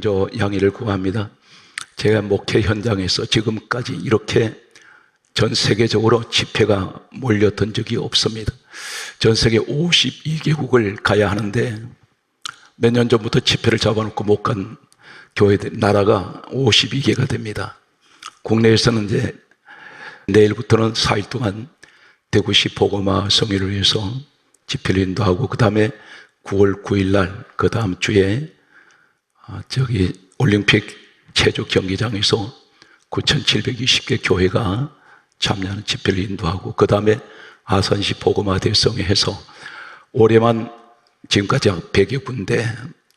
먼저 양해를 구합니다. 제가 목회 현장에서 지금까지 이렇게 전 세계적으로 집회가 몰렸던 적이 없습니다. 전 세계 52개국을 가야 하는데 몇 년 전부터 집회를 잡아놓고 못 간 교회들, 나라가 52개가 됩니다. 국내에서는 이제 내일부터는 4일 동안 대구시 복음화 성회를 위해서 집회를 인도하고, 그 다음에 9월 9일 날, 그 다음 주에 올림픽 체조 경기장에서 9,720개 교회가 참여하는 집회를 인도하고, 그 다음에 아산시 복음화 대성회 해서 올해만 지금까지 100여 군데,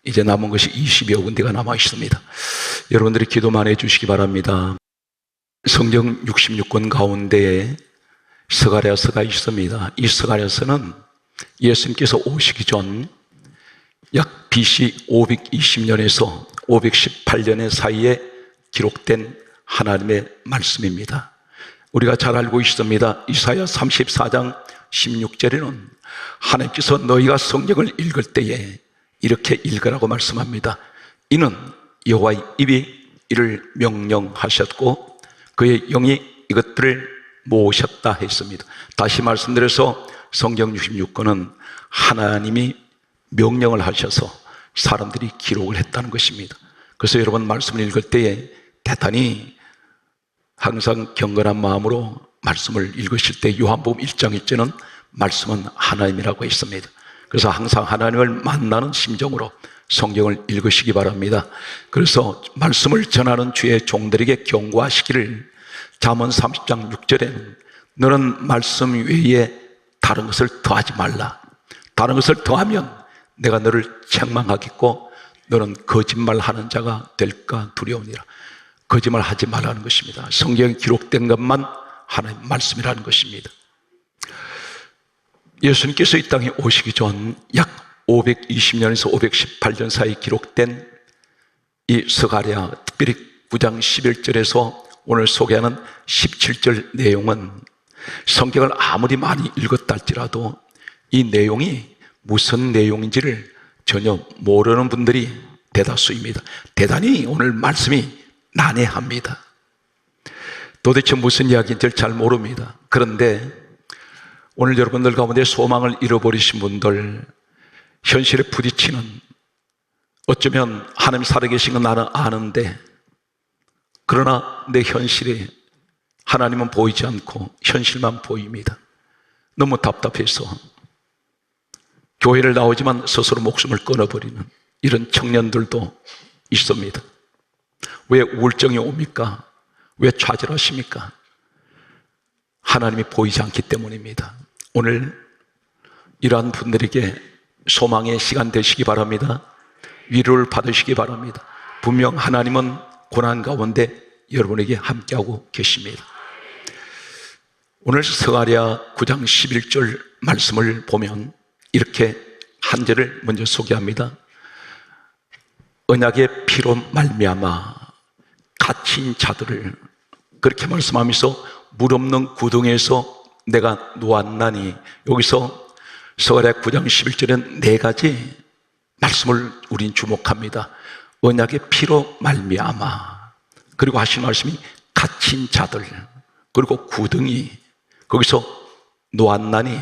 이제 남은 것이 20여 군데가 남아 있습니다. 여러분들이 기도 많이 해주시기 바랍니다. 성경 66권 가운데에 스가랴서가 있습니다. 이 스가랴서는 예수님께서 오시기 전 약 BC 520년에서 518년 사이에 기록된 하나님의 말씀입니다. 우리가 잘 알고 있습니다. 이사야 34장 16절에는 하나님께서 너희가 성경을 읽을 때에 이렇게 읽으라고 말씀합니다. 이는 여호와의 입이 이를 명령하셨고 그의 영이 이것들을 모으셨다 했습니다. 다시 말씀드려서 성경 66권은 하나님이 명령을 하셔서 사람들이 기록을 했다는 것입니다. 그래서 여러분 말씀을 읽을 때에 대단히 항상 경건한 마음으로 말씀을 읽으실 때 요한복음 1장 1절은 말씀은 하나님이라고 했습니다. 그래서 항상 하나님을 만나는 심정으로 성경을 읽으시기 바랍니다. 그래서 말씀을 전하는 주의 종들에게 경고하시기를, 잠언 30장 6절에는 너는 말씀 외에 다른 것을 더하지 말라. 다른 것을 더하면 내가 너를 책망하겠고 너는 거짓말하는 자가 될까 두려우니라. 거짓말 하지 말라는 것입니다. 성경에 기록된 것만 하나님 말씀이라는 것입니다. 예수님께서 이 땅에 오시기 전 약 520년에서 518년 사이 기록된 이 스가랴, 특별히 9장 11절에서 오늘 소개하는 17절 내용은 성경을 아무리 많이 읽었다 할지라도 이 내용이 무슨 내용인지를 전혀 모르는 분들이 대다수입니다. 대단히 오늘 말씀이 난해합니다. 도대체 무슨 이야기인지를 잘 모릅니다. 그런데 오늘 여러분들 가운데 소망을 잃어버리신 분들, 현실에 부딪히는, 어쩌면 하나님 살아계신 건 나는 아는데 그러나 내 현실에 하나님은 보이지 않고 현실만 보입니다. 너무 답답해서 교회를 나오지만 스스로 목숨을 끊어버리는 이런 청년들도 있습니다. 왜 우울증이 옵니까? 왜 좌절하십니까? 하나님이 보이지 않기 때문입니다. 오늘 이러한 분들에게 소망의 시간 되시기 바랍니다. 위로를 받으시기 바랍니다. 분명 하나님은 고난 가운데 여러분에게 함께하고 계십니다. 오늘 스가랴 9장 11절 말씀을 보면 이렇게 한 절을 먼저 소개합니다. 언약의 피로 말미암아 갇힌 자들을, 그렇게 말씀하면서 물 없는 구덩이에서 내가 놓았나니, 여기서 스가랴 9장 11절엔 네 가지 말씀을 우린 주목합니다. 언약의 피로 말미암아, 그리고 하신 말씀이 갇힌 자들, 그리고 구덩이, 거기서 놓았나니,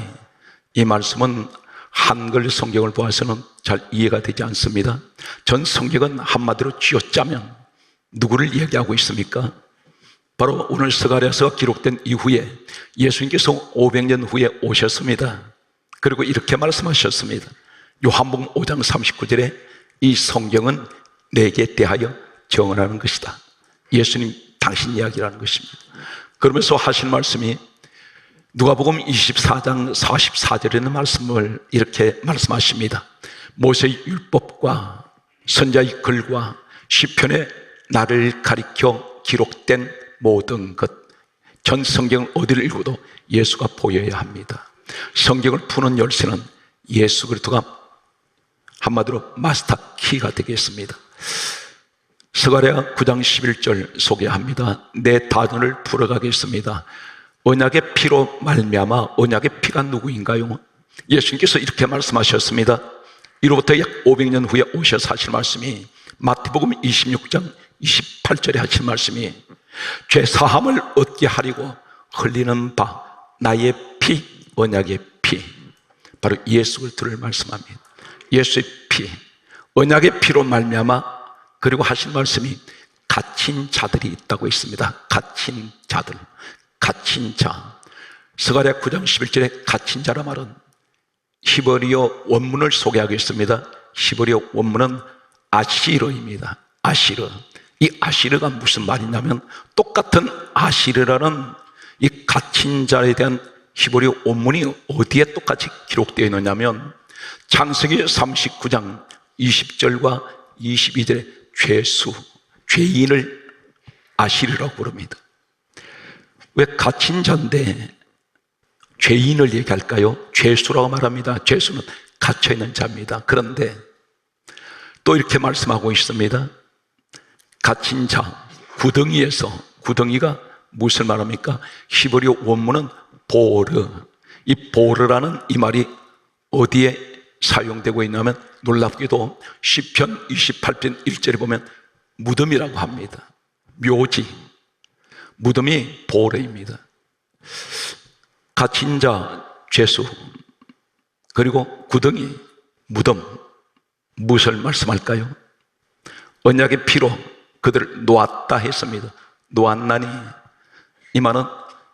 이 말씀은 한글 성경을 보아서는 잘 이해가 되지 않습니다. 전 성경은 한마디로 쥐어짜면 누구를 얘기하고 있습니까? 바로 오늘 스가랴서가 기록된 이후에 예수님께서 500년 후에 오셨습니다. 그리고 이렇게 말씀하셨습니다. 요한복음 5장 39절에 이 성경은 내게 대하여 정언하는 것이다. 예수님 당신 이야기라는 것입니다. 그러면서 하신 말씀이 누가복음 24장 44절에는 말씀을 이렇게 말씀하십니다. 모세의 율법과 선자의 글과 시편의 나를 가리켜 기록된 모든 것, 전 성경을 어디를 읽어도 예수가 보여야 합니다. 성경을 푸는 열쇠는 예수 그리스도가 한마디로 마스터 키가 되겠습니다. 스가랴 9장 11절 소개합니다. 내 단어를 풀어가겠습니다. 언약의 피로 말미암아, 언약의 피가 누구인가요? 예수님께서 이렇게 말씀하셨습니다. 이로부터 약 500년 후에 오셔서 하실 말씀이 마태복음 26장 28절에 하신 말씀이 죄 사함을 얻게 하려고 흘리는 바 나의 피, 언약의 피, 바로 예수 그리스도를 말씀합니다. 예수의 피, 언약의 피로 말미암아, 그리고 하신 말씀이 갇힌 자들이 있다고 했습니다. 갇힌 자들, 갇힌 자. 스가랴 9장 11절에 갇힌 자라 말은 히브리어 원문을 소개하겠습니다. 히브리어 원문은 아시르입니다. 아시르. 이 아시르가 무슨 말이냐면, 똑같은 아시르라는 이 갇힌 자에 대한 히브리어 원문이 어디에 똑같이 기록되어 있느냐면 창세기 39장 20절과 22절에 죄수, 죄인을 아시르라고 부릅니다. 왜 갇힌 자인데 죄인을 얘기할까요? 죄수라고 말합니다. 죄수는 갇혀있는 자입니다. 그런데 또 이렇게 말씀하고 있습니다. 갇힌 자, 구덩이에서, 구덩이가 무엇을 말합니까? 히브리어 원문은 보르. 이 보르라는 이 말이 어디에 사용되고 있냐면, 놀랍게도 시편 28편 1절에 보면 무덤이라고 합니다. 묘지, 무덤이 보르입니다. 갇힌 자, 죄수, 그리고 구덩이, 무덤, 무엇을 말씀할까요? 언약의 피로 그들을 놓았다 했습니다. 놓았나니, 이 말은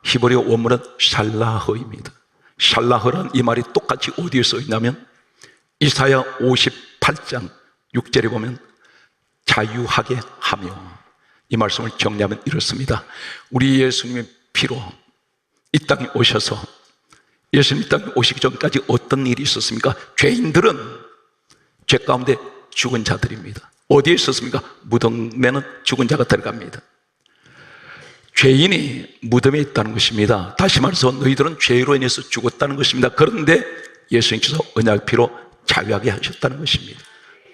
히브리어 원문은 샬라흐입니다. 샬라흐라는 이 말이 똑같이 어디에 써 있냐면 이사야 58장 6절에 보면 자유하게 하며, 이 말씀을 정리하면 이렇습니다. 우리 예수님의 피로 이 땅에 오셔서, 예수님 이 땅에 오시기 전까지 어떤 일이 있었습니까? 죄인들은 죄 가운데 죽은 자들입니다. 어디에 있었습니까? 무덤에는 죽은 자가 들어갑니다. 죄인이 무덤에 있다는 것입니다. 다시 말해서 너희들은 죄로 인해서 죽었다는 것입니다. 그런데 예수님께서 언약의 피로 자유하게 하셨다는 것입니다.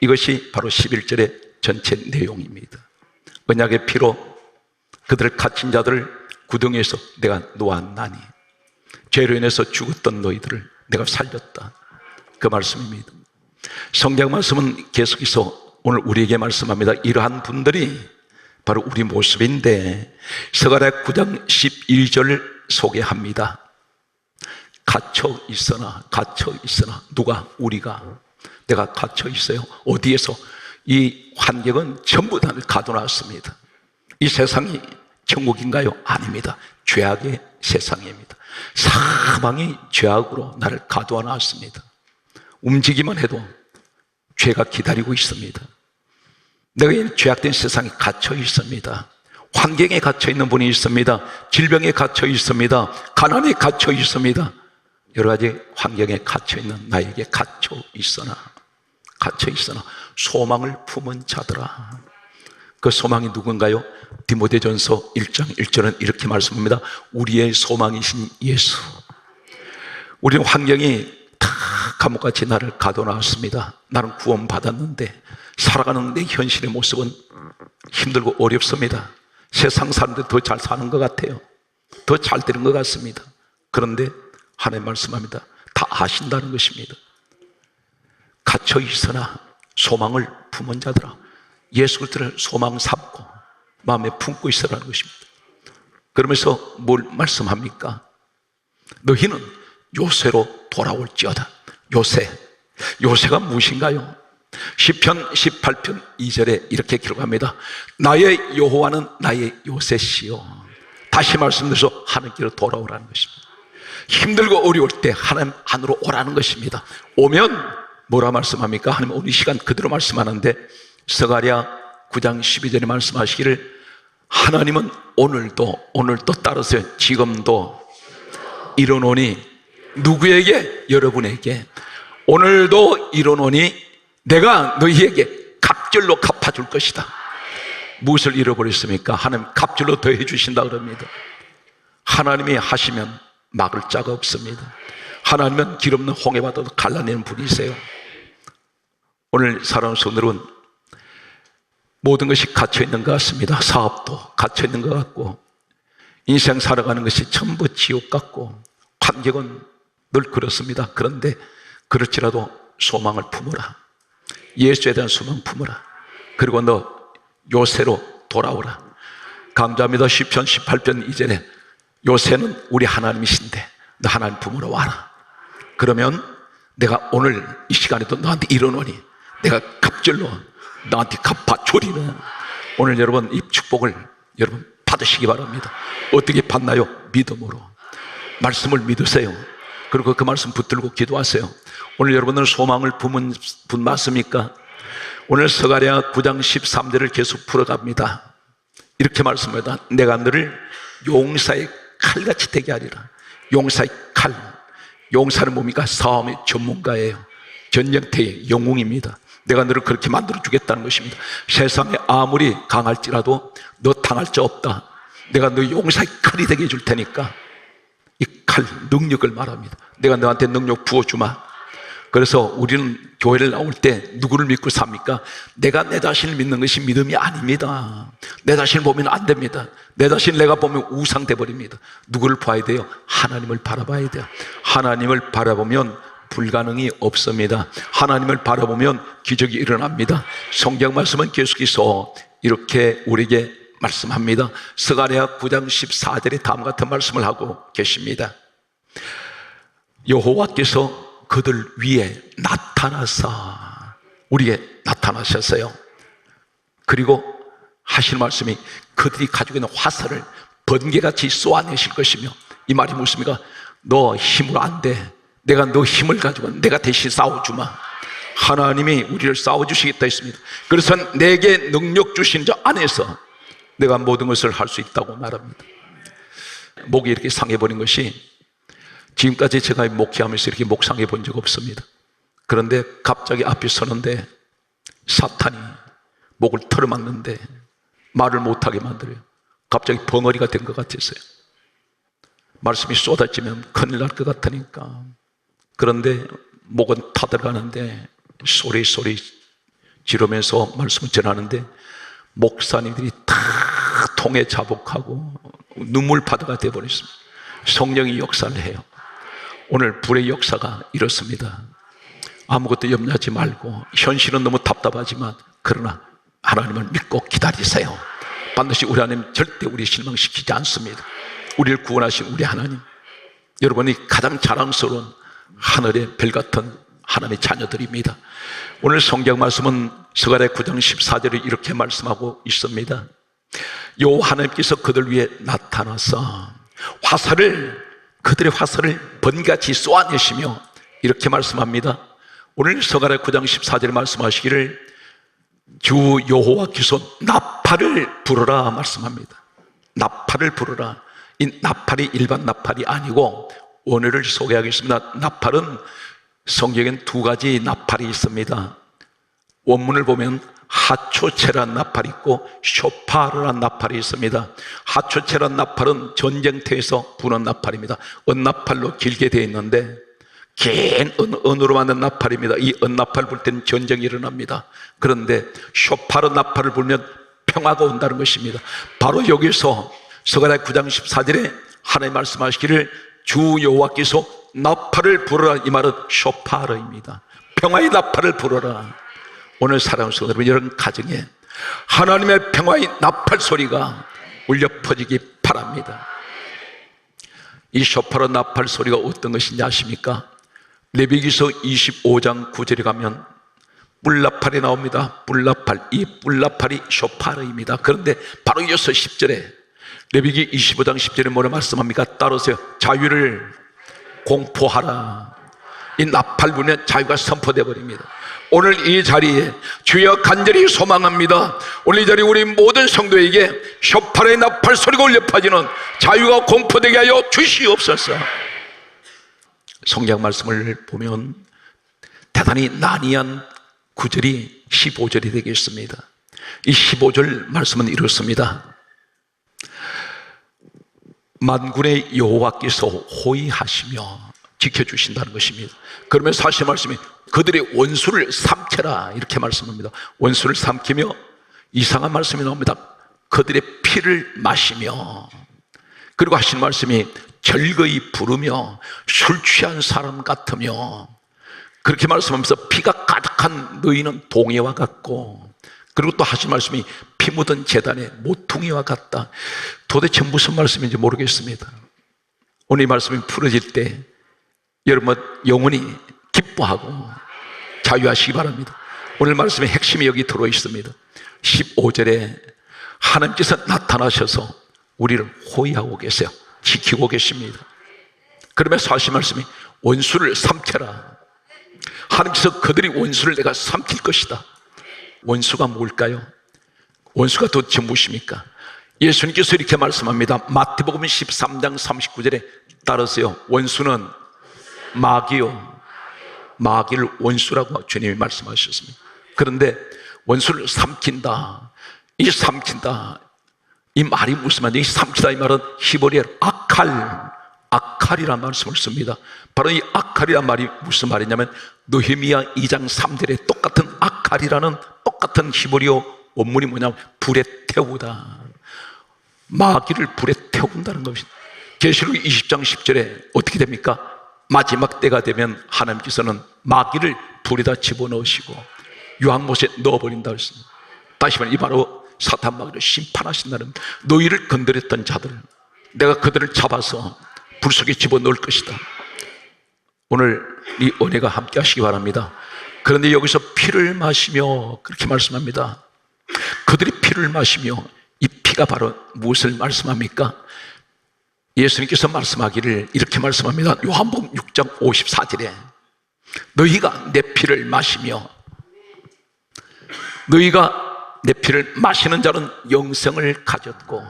이것이 바로 11절의 전체 내용입니다. 언약의 피로 그들을 갇힌 자들을 구덩이에서 내가 놓았나니, 죄로 인해서 죽었던 너희들을 내가 살렸다, 그 말씀입니다. 성경 말씀은 계속해서 오늘 우리에게 말씀합니다. 이러한 분들이 바로 우리 모습인데, 스가랴 9장 11절을 소개합니다. 갇혀 있으나, 누가? 우리가. 내가 갇혀 있어요. 어디에서? 이 환경은 전부 다 가둬놨습니다. 이 세상이 천국인가요? 아닙니다. 죄악의 세상입니다. 사방이 죄악으로 나를 가두어 놨습니다. 움직이기만 해도 죄가 기다리고 있습니다. 내가 이 죄악된 세상에 갇혀 있습니다. 환경에 갇혀 있는 분이 있습니다. 질병에 갇혀 있습니다. 가난에 갇혀 있습니다. 여러 가지 환경에 갇혀 있는 나에게 갇혀 있으나 소망을 품은 자들아. 그 소망이 누군가요? 디모데전서 1장 1절은 이렇게 말씀합니다. 우리의 소망이신 예수. 우리는 환경이 다 감옥같이 나를 가둬놨습니다. 나는 구원받았는데 살아가는 내 현실의 모습은 힘들고 어렵습니다. 세상 사람들 더 잘 사는 것 같아요. 더 잘 되는 것 같습니다. 그런데 하나님 말씀합니다. 다 아신다는 것입니다. 갇혀 있으나 소망을 품은 자들아. 예수 그리스도를 소망 삼고 마음에 품고 있으라는 것입니다. 그러면서 뭘 말씀합니까? 너희는 요새로 돌아올지어다. 요새가 무엇인가요? 시편 18편 2절에 이렇게 기록합니다. 나의 여호와는 나의 요새시요. 다시 말씀드려서 하나님께로 돌아오라는 것입니다. 힘들고 어려울 때 하나님 안으로 오라는 것입니다. 오면 뭐라 말씀합니까? 하나님 오늘 이 시간 그대로 말씀하는데, 스가랴 9장 12절에 말씀하시기를 하나님은 오늘도 따르세요. 지금도 이르노니, 누구에게? 여러분에게. 오늘도 이르노니 내가 너희에게 갑절로 갚아줄 것이다. 무엇을 잃어버렸습니까? 하나님 갑절로 더해 주신다 그럽니다. 하나님이 하시면 막을 자가 없습니다. 하나님은 길 없는 홍해바다도 갈라내는 분이세요. 오늘 살아온 손으로는 모든 것이 갇혀있는 것 같습니다. 사업도 갇혀있는 것 같고, 인생 살아가는 것이 전부 지옥 같고, 환경은 늘 그렇습니다. 그런데 그렇지라도 소망을 품어라. 예수에 대한 소망 품어라. 그리고 너 요새로 돌아오라. 강조합니다. 시편 18편 2절에 요새는 우리 하나님이신데 너 하나님 품으로 와라. 그러면 내가 오늘 이 시간에도 너한테 이르노니 내가 갑절로 너한테 갚아주리라. 오늘 여러분 이 축복을 여러분 받으시기 바랍니다. 어떻게 받나요? 믿음으로. 말씀을 믿으세요. 그리고 그 말씀 붙들고 기도하세요. 오늘 여러분은 소망을 분 맞습니까? 오늘 스가랴 9장 13절을 계속 풀어갑니다. 이렇게 말씀합니다. 내가 너를 용사의 칼같이 되게 하리라. 용사의 칼. 용사는 뭡니까? 싸움의 전문가예요. 전쟁터의 영웅입니다. 내가 너를 그렇게 만들어 주겠다는 것입니다. 세상에 아무리 강할지라도 너 당할 자 없다. 내가 너 용사의 칼이 되게 해줄 테니까. 이 칼, 능력을 말합니다. 내가 너한테 능력 부어주마. 그래서 우리는 교회를 나올 때 누구를 믿고 삽니까? 내가 내 자신을 믿는 것이 믿음이 아닙니다. 내 자신을 보면 안 됩니다. 내 자신을 내가 보면 우상 돼버립니다. 누구를 봐야 돼요? 하나님을 바라봐야 돼요. 하나님을 바라보면 불가능이 없습니다. 하나님을 바라보면 기적이 일어납니다. 성경 말씀은 계속해서 이렇게 우리에게 말씀합니다. 스가랴 9장 14절에 다음 같은 말씀을 하고 계십니다. 여호와께서 그들 위에 나타나사 우리에게 나타나셨어요. 그리고 하시는 말씀이 그들이 가지고 있는 화살을 번개같이 쏘아내실 것이며, 이 말이 무엇입니까? 너 힘으로 안 돼. 내가 너 힘을 가지고 내가 대신 싸워주마. 하나님이 우리를 싸워주시겠다 했습니다. 그래서 내게 능력 주신 자 안에서 내가 모든 것을 할 수 있다고 말합니다. 목이 이렇게 상해버린 것이 지금까지 제가 목회하면서 이렇게 목 상해 본 적 없습니다. 그런데 갑자기 앞에 서는데 사탄이 목을 털어막는데 말을 못하게 만들어요. 갑자기 벙어리가 된 것 같았어요. 말씀이 쏟아지면 큰일 날 것 같으니까. 그런데 목은 타들어가는데 소리 지르면서 말씀을 전하는데 목사님들이 다 통에 자복하고 눈물바다가 되어버렸습니다. 성령이 역사를 해요. 오늘 불의 역사가 이렇습니다. 아무것도 염려하지 말고, 현실은 너무 답답하지만 그러나 하나님을 믿고 기다리세요. 반드시 우리 하나님 절대 우리 실망시키지 않습니다. 우리를 구원하신 우리 하나님, 여러분이 가장 자랑스러운 하늘의 별 같은 하나님의 자녀들입니다. 오늘 성경 말씀은 스가랴 9장 14절에 이렇게 말씀하고 있습니다. 요 하나님께서 그들 위해 나타나서 그들의 화살을 번개같이 쏘아내시며 이렇게 말씀합니다. 오늘 스가랴 9장 14절에 말씀하시기를 주 여호와께서 나팔을 불어라 말씀합니다. 나팔을 불어라. 이 나팔이 일반 나팔이 아니고 오늘을 소개하겠습니다. 나팔은 성경엔 두 가지 나팔이 있습니다. 원문을 보면 하초체란 나팔이 있고 쇼파르란 나팔이 있습니다. 하초체란 나팔은 전쟁터에서 부는 나팔입니다. 은나팔로 길게 되어 있는데 긴 은으로 만든 나팔입니다. 이 은나팔 불 때는 전쟁이 일어납니다. 그런데 쇼파르 나팔을 불면 평화가 온다는 것입니다. 바로 여기서 스가랴 9장 14절에 하나님 말씀하시기를 주 여호와께서 나팔을 불어라, 이 말은 쇼파르입니다. 평화의 나팔을 불어라. 오늘 사랑하는 성도 여러분, 이런 가정에 하나님의 평화의 나팔 소리가 울려 퍼지기 바랍니다. 이 쇼파르 나팔 소리가 어떤 것인지 아십니까? 레위기서 25장 9절에 가면 뿔나팔이 나옵니다. 뿔나팔, 이 뿔나팔이 쇼파르입니다. 그런데 바로 이어서 10절에 레위기 25장 10절에 뭐라 말씀합니까? 따르세요. 자유를 공포하라. 이 나팔 불면 자유가 선포되어 버립니다. 오늘 이 자리에 주여 간절히 소망합니다. 오늘 이 자리에 우리 모든 성도에게 쇼파르의 나팔 소리가 울려 퍼지는 자유가 공포되게 하여 주시옵소서. 성경 말씀을 보면 대단히 난이한 구절이 15절이 되겠습니다. 이 15절 말씀은 이렇습니다. 만군의 여호와께서 호의하시며 지켜주신다는 것입니다. 그러면서 하신 말씀이 그들의 원수를 삼켜라 이렇게 말씀합니다. 원수를 삼키며 이상한 말씀이 나옵니다. 그들의 피를 마시며, 그리고 하신 말씀이 절거이 부르며 술 취한 사람 같으며, 그렇게 말씀하면서 피가 가득한 너희는 동해와 같고 그리고 또 하신 말씀이 피 묻은 제단의 모퉁이와 같다. 도대체 무슨 말씀인지 모르겠습니다. 오늘 이 말씀이 풀어질 때 여러분 영혼이 기뻐하고 자유하시기 바랍니다. 오늘 말씀의 핵심이 여기 들어있습니다. 15절에 하나님께서 나타나셔서 우리를 호위하고 계세요. 지키고 계십니다. 그러면서 하신 말씀이 원수를 삼켜라. 하나님께서 그들이 원수를 내가 삼킬 것이다. 원수가 뭘까요? 원수가 도대체 무엇입니까? 예수님께서 이렇게 말씀합니다. 마태복음 13장 39절에 따르세요. 원수는 마귀요, 마귀를 원수라고 주님이 말씀하셨습니다. 그런데 원수를 삼킨다, 이 삼킨다, 이 말이 무슨 말이냐? 이 삼키다 이 말은 히브리어로 아칼이라는 말씀을 씁니다. 바로 이 아칼이라는 말이 무슨 말이냐면 느헤미야 2장 3절에 똑같은 아칼이라는 똑같은 히브리어 원문이 뭐냐면 불에 태우다, 마귀를 불에 태운다는 것입니다. 계시록 20장 10절에 어떻게 됩니까? 마지막 때가 되면 하나님께서는 마귀를 불에다 집어넣으시고 유황못에 넣어버린다 했습니다. 다시 말해 이 바로 사탄 마귀를 심판하신다는, 너희를 건드렸던 자들 내가 그들을 잡아서 불 속에 집어넣을 것이다. 오늘 이 은혜가 함께 하시기 바랍니다. 그런데 여기서 피를 마시며 그렇게 말씀합니다. 그들이 피를 마시며, 이 피가 바로 무엇을 말씀합니까? 예수님께서 말씀하기를 이렇게 말씀합니다. 요한복음 6장 54절에 너희가 내 피를 마시며, 너희가 내 피를 마시는 자는 영생을 가졌고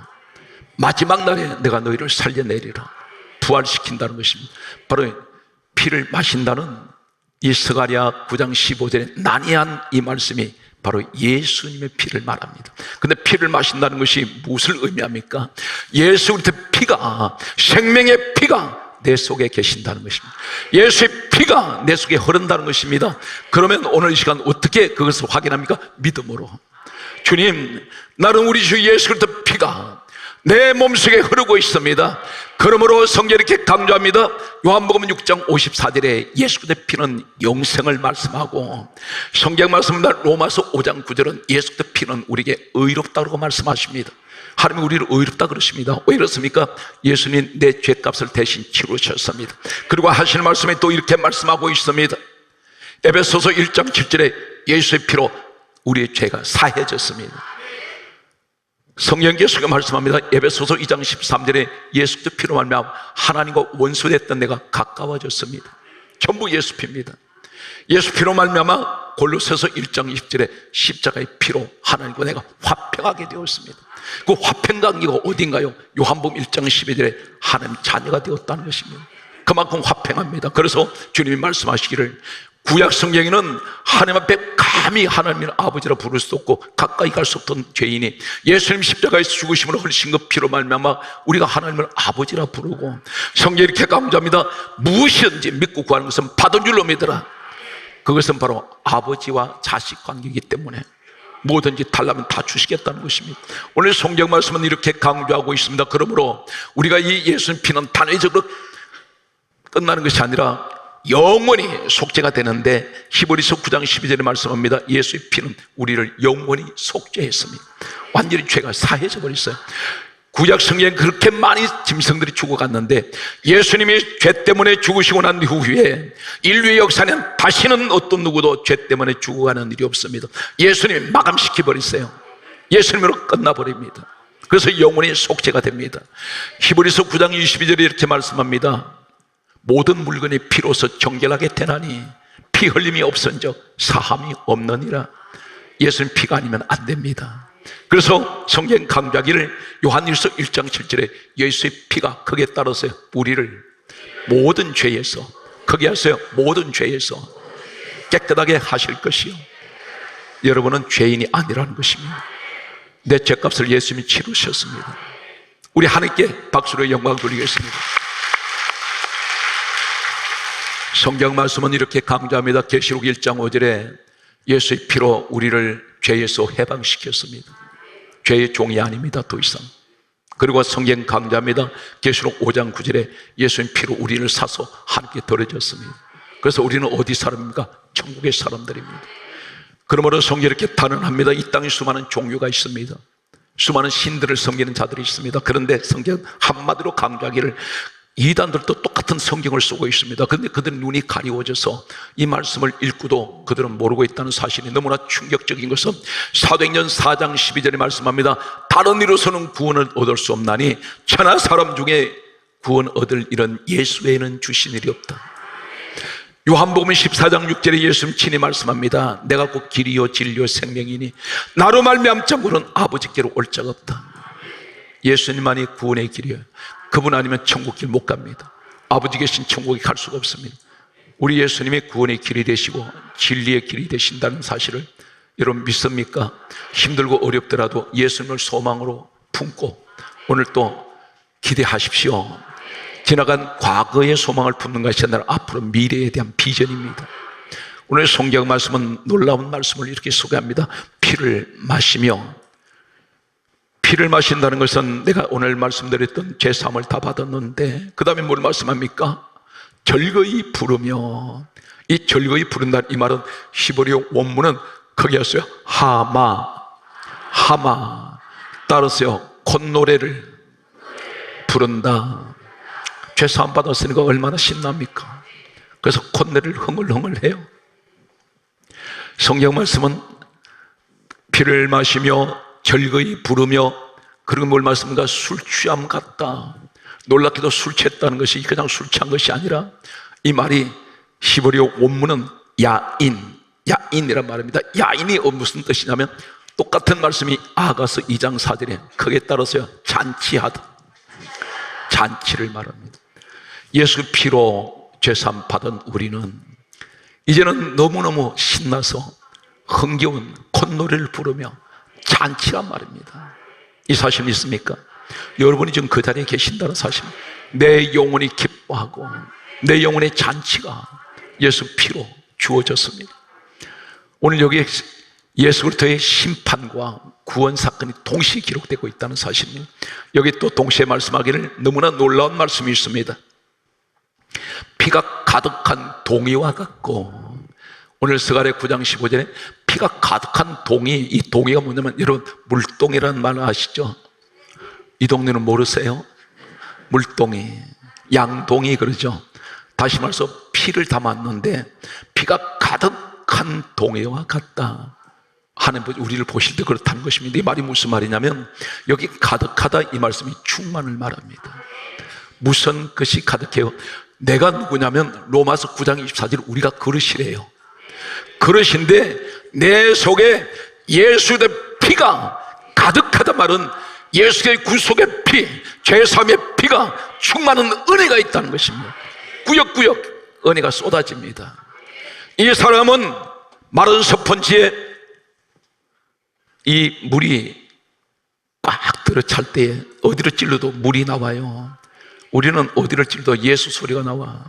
마지막 날에 내가 너희를 살려내리라, 부활시킨다는 것입니다. 바로 피를 마신다는 이 스가랴 9장 15절에 난이한 이 말씀이 바로 예수님의 피를 말합니다. 근데 피를 마신다는 것이 무엇을 의미합니까? 예수 그리스도의 피가, 생명의 피가 내 속에 계신다는 것입니다. 예수의 피가 내 속에 흐른다는 것입니다. 그러면 오늘 이 시간 어떻게 그것을 확인합니까? 믿음으로. 주님, 나는 우리 주 예수 그리스도의 피가 내 몸속에 흐르고 있습니다. 그러므로 성경이 이렇게 강조합니다. 요한복음 6장 54절에 예수 그리스도의 피는 영생을 말씀하고, 성경 말씀입니다. 로마서 5장 9절은 예수 그리스도의 피는 우리에게 의롭다고 말씀하십니다. 하나님이 우리를 의롭다 그러십니다. 왜 그렇습니까? 예수님 내 죄값을 대신 치르셨습니다. 그리고 하시는 말씀에 또 이렇게 말씀하고 있습니다. 에베소서 1장 7절에 예수의 피로 우리의 죄가 사해졌습니다. 성경께서 말씀합니다. 에베소서 2장 13절에 예수 그리스도의 피로 말미암아 하나님과 원수됐던 내가 가까워졌습니다. 전부 예수 피입니다. 예수 피로 말미암아 골로새서 1장 20절에 십자가의 피로 하나님과 내가 화평하게 되었습니다. 그 화평 관계가 어딘가요? 요한복음 1장 12절에 하나님 자녀가 되었다는 것입니다. 그만큼 화평합니다. 그래서 주님이 말씀하시기를 구약 성경에는 하나님 앞에 감히 하나님을 아버지라 부를 수 없고 가까이 갈 수 없던 죄인이 예수님 십자가에서 죽으심으로 흘리신 그 피로 말미암아 우리가 하나님을 아버지라 부르고, 성경이 이렇게 강조합니다. 무엇이든지 믿고 구하는 것은 받은 줄로 믿으라. 그것은 바로 아버지와 자식 관계이기 때문에 뭐든지 달라면 다 주시겠다는 것입니다. 오늘 성경 말씀은 이렇게 강조하고 있습니다. 그러므로 우리가 이 예수님 피는 단회적으로 끝나는 것이 아니라 영원히 속죄가 되는데, 히브리서 9장 12절에 말씀합니다. 예수의 피는 우리를 영원히 속죄했습니다. 완전히 죄가 사해져 버렸어요. 구약 성경에 그렇게 많이 짐승들이 죽어갔는데 예수님이 죄 때문에 죽으시고 난 후에 인류의 역사는 다시는 어떤 누구도 죄 때문에 죽어가는 일이 없습니다. 예수님이 마감시켜버렸어요. 예수님으로 끝나버립니다. 그래서 영원히 속죄가 됩니다. 히브리서 9장 22절에 이렇게 말씀합니다. 모든 물건이 피로서 정결하게 되나니 피 흘림이 없은즉 사함이 없느니라. 예수님 피가 아니면 안 됩니다. 그래서 성경 강조하기를 요한일서 1장 7절에 예수의 피가 거기에 따라서 우리를 모든 죄에서, 거기 하세요, 모든 죄에서 깨끗하게 하실 것이요, 여러분은 죄인이 아니라는 것입니다. 내 죄값을 예수님이 치르셨습니다. 우리 하나님께 박수로 영광 돌리겠습니다. 성경 말씀은 이렇게 강조합니다. 계시록 1장 5절에 예수의 피로 우리를 죄에서 해방시켰습니다. 죄의 종이 아닙니다, 더 이상. 그리고 성경 강조합니다. 계시록 5장 9절에 예수의 피로 우리를 사서 하나님께 드려졌습니다. 그래서 우리는 어디 사람입니까? 천국의 사람들입니다. 그러므로 성경이 이렇게 단언합니다. 이 땅에 수많은 종교가 있습니다. 수많은 신들을 섬기는 자들이 있습니다. 그런데 성경 한마디로 강조하기를 이단들도 똑같은 성경을 쓰고 있습니다. 그런데 그들은 눈이 가리워져서 이 말씀을 읽고도 그들은 모르고 있다는 사실이 너무나 충격적인 것은 사도행전 4장 12절에 말씀합니다. 다른 이로서는 구원을 얻을 수 없나니 천하 사람 중에 구원 얻을 일은 예수 외에는 주신 일이 없다. 요한복음 14장 6절에 예수님 친히 말씀합니다. 내가 곧 길이요 진리요 생명이니 나로 말미암지 않고는 아버지께로 올 자가 없다. 예수님만이 구원의 길이에요. 그분 아니면 천국 길 못 갑니다. 아버지 계신 천국에 갈 수가 없습니다. 우리 예수님이 구원의 길이 되시고 진리의 길이 되신다는 사실을 여러분 믿습니까? 힘들고 어렵더라도 예수님을 소망으로 품고 오늘 또 기대하십시오. 지나간 과거의 소망을 품는 것이 아니라 앞으로 미래에 대한 비전입니다. 오늘 성경 말씀은 놀라운 말씀을 이렇게 소개합니다. 피를 마시며, 피를 마신다는 것은 내가 오늘 말씀드렸던 죄사함을 다 받았는데 그 다음에 뭘 말씀합니까? 절거이 부르며. 이 절거이 부른다 이 말은 히브리어 원문은 거기였어요. 하마 따라서요 콧노래를 부른다. 죄사함 받았으니까 얼마나 신납니까? 그래서 콧노래를 흥얼흥얼 해요. 성경 말씀은 피를 마시며 절거이 부르며, 그리고 뭘 말씀인가? 술 취함 같다. 놀랍게도 술 취했다는 것이 그냥 술 취한 것이 아니라 이 말이 히브리어 원문은 야인이란 말입니다. 야인이 무슨 뜻이냐면 똑같은 말씀이 아가서 2장 4절에 거기에 따라서요 잔치하다, 잔치를 말합니다. 예수 피로 죄사함 받은 우리는 이제는 너무너무 신나서 흥겨운 콧노래를 부르며 잔치란 말입니다. 이 사실 믿습니까? 여러분이 지금 그 자리에 계신다는 사실, 내 영혼이 기뻐하고 내 영혼의 잔치가 예수 피로 주어졌습니다. 오늘 여기에 예수 그리스도의 심판과 구원 사건이 동시에 기록되고 있다는 사실입니다. 여기 또 동시에 말씀하기를 너무나 놀라운 말씀이 있습니다. 피가 가득한 동이와 같고, 오늘 스가랴 9장 15절에 피가 가득한 동이, 이 동이가 뭐냐면 여러분 물동이라는 말 아시죠? 이 동네는 모르세요? 물동이, 양동이 그러죠. 다시 말해서 피를 담았는데 피가 가득한 동이와 같다. 하나님 우리를 보실 때 그렇다는 것입니다. 이 말이 무슨 말이냐면 여기 가득하다 이 말씀이 충만을 말합니다. 무슨 것이 가득해요? 내가 누구냐면 로마서 9장 24절 우리가 그릇이래요. 그릇인데 내 속에 예수의 피가 가득하다 말은 예수의 구속의 피, 죄사함의 피가 충만한 은혜가 있다는 것입니다. 꾸역꾸역 은혜가 쏟아집니다. 이 사람은 마른 스펀지에 이 물이 꽉 들어찰 때에 어디를 찔러도 물이 나와요. 우리는 어디를 찔러도 예수 소리가 나와.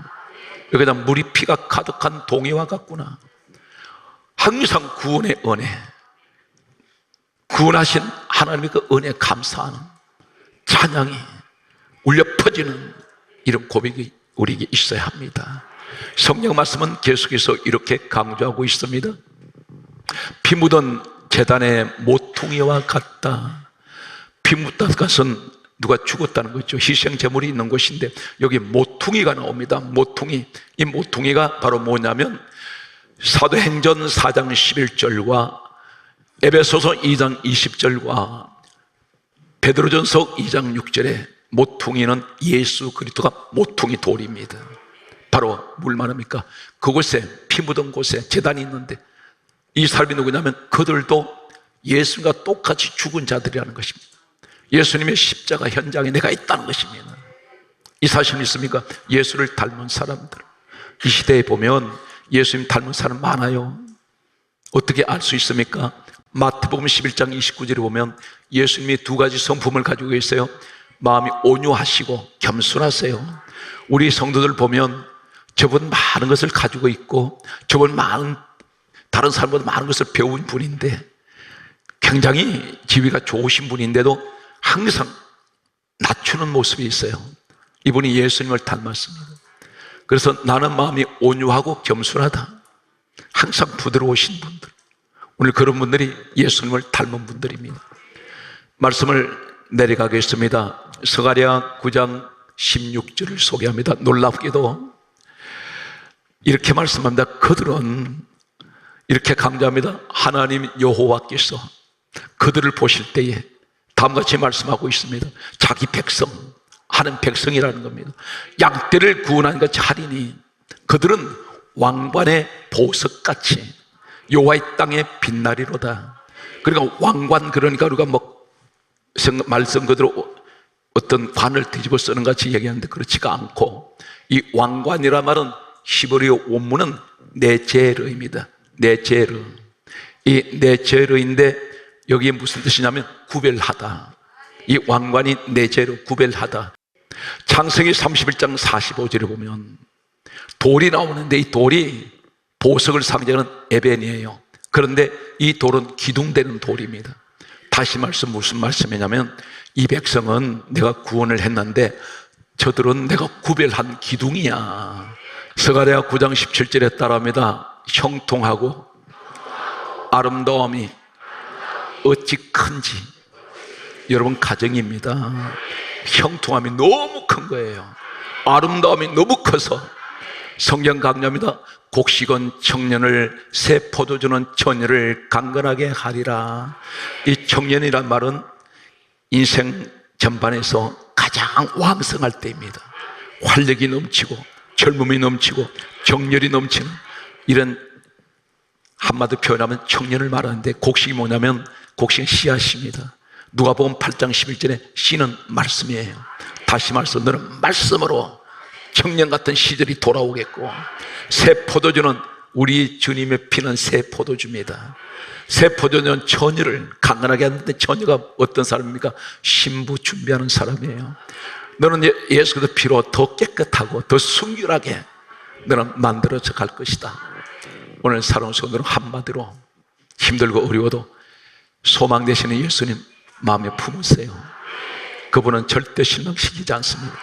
여기다 물이 피가 가득한 동이와 같구나. 항상 구원의 은혜, 구원하신 하나님의 그 은혜에 감사하는 찬양이 울려 퍼지는 이런 고백이 우리에게 있어야 합니다. 성경 말씀은 계속해서 이렇게 강조하고 있습니다. 피 묻은 제단의 모퉁이와 같다. 피 묻은 것은 누가 죽었다는 거죠. 희생 제물이 있는 곳인데 여기 모퉁이가 나옵니다. 모퉁이. 이 모퉁이가 바로 뭐냐면 사도행전 4장 11절과 에베소서 2장 20절과 베드로전서 2장 6절에 모퉁이는 예수 그리스도가 모퉁이 돌입니다. 바로 뭘 말합니까? 그곳에 피 묻은 곳에 제단이 있는데 이 사람이 누구냐면 그들도 예수님과 똑같이 죽은 자들이라는 것입니다. 예수님의 십자가 현장에 내가 있다는 것입니다. 이 사실 있습니까? 예수를 닮은 사람들, 이 시대에 보면 예수님 닮은 사람 많아요. 어떻게 알 수 있습니까? 마태복음 11장 29절에 보면 예수님이 두 가지 성품을 가지고 계세요. 마음이 온유하시고 겸손하세요. 우리 성도들 보면 저분 많은 것을 가지고 있고 저분 다른 사람보다 많은 것을 배운 분인데 굉장히 지위가 좋으신 분인데도 항상 낮추는 모습이 있어요. 이분이 예수님을 닮았습니다. 그래서 나는 마음이 온유하고 겸손하다. 항상 부드러우신 분들, 오늘 그런 분들이 예수님을 닮은 분들입니다. 말씀을 내려가겠습니다. 스가랴 9장 16절을 소개합니다. 놀랍게도 이렇게 말씀합니다. 그들은 이렇게 강조합니다. 하나님 여호와께서 그들을 보실 때에 다음같이 말씀하고 있습니다. 자기 백성, 하는 백성이라는 겁니다. 양떼를 구원한 것이 하리니 그들은 왕관의 보석같이 여호와의 땅에 빛나리로다. 그러니까 왕관, 그러니까 우리가 말씀 그대로 어떤 관을 뒤집어 쓰는 같이 얘기하는데 그렇지가 않고, 이 왕관이라 말은 히브리어 원문은 네제르입니다. 네제르. 이 네제르인데 여기에 무슨 뜻이냐면 구별하다. 이 왕관이 네제르, 구별하다. 창세기 31장 45절에 보면 돌이 나오는데 이 돌이 보석을 상징하는 에벤이에요. 그런데 이 돌은 기둥되는 돌입니다. 다시 말씀, 무슨 말씀이냐면 이 백성은 내가 구원을 했는데 저들은 내가 구별한 기둥이야. 스가랴 9장 17절에 따라합니다. 형통하고 아름다움이 어찌 큰지. 여러분, 가정입니다. 형통함이 너무 큰 거예요. 아름다움이 너무 커서 성경 강조합니다. 곡식은 청년을, 새 포도주는 처녀를 강건하게 하리라. 이 청년이란 말은 인생 전반에서 가장 왕성할 때입니다. 활력이 넘치고 젊음이 넘치고 정열이 넘치는, 이런 한마디로 표현하면 청년을 말하는데, 곡식이 뭐냐면 곡식은 씨앗입니다. 누가복음 8장 11절에 씨는 말씀이에요. 다시 말해서 너는 말씀으로 청년 같은 시절이 돌아오겠고, 새 포도주는 우리 주님의 피는 새 포도주입니다. 새 포도주는 처녀를 강건하게 하는데, 처녀가 어떤 사람입니까? 신부 준비하는 사람이에요. 너는 예수 그리스도 피로 더 깨끗하고 더 순결하게 너는 만들어져 갈 것이다. 오늘 살아온 성도는 한마디로 힘들고 어려워도 소망 되시는 예수님 마음에 품으세요. 그분은 절대 실망시키지 않습니다.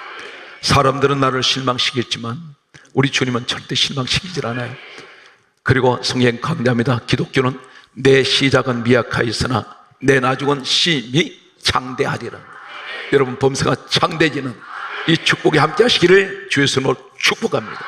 사람들은 나를 실망시키지만 우리 주님은 절대 실망시키질 않아요. 그리고 성경 강조합니다. 기독교는 내 시작은 미약하였으나 내 나중은 심히 창대하리라. 여러분, 범사가 창대해지는 이 축복에 함께 하시기를 주 예수님으로 축복합니다.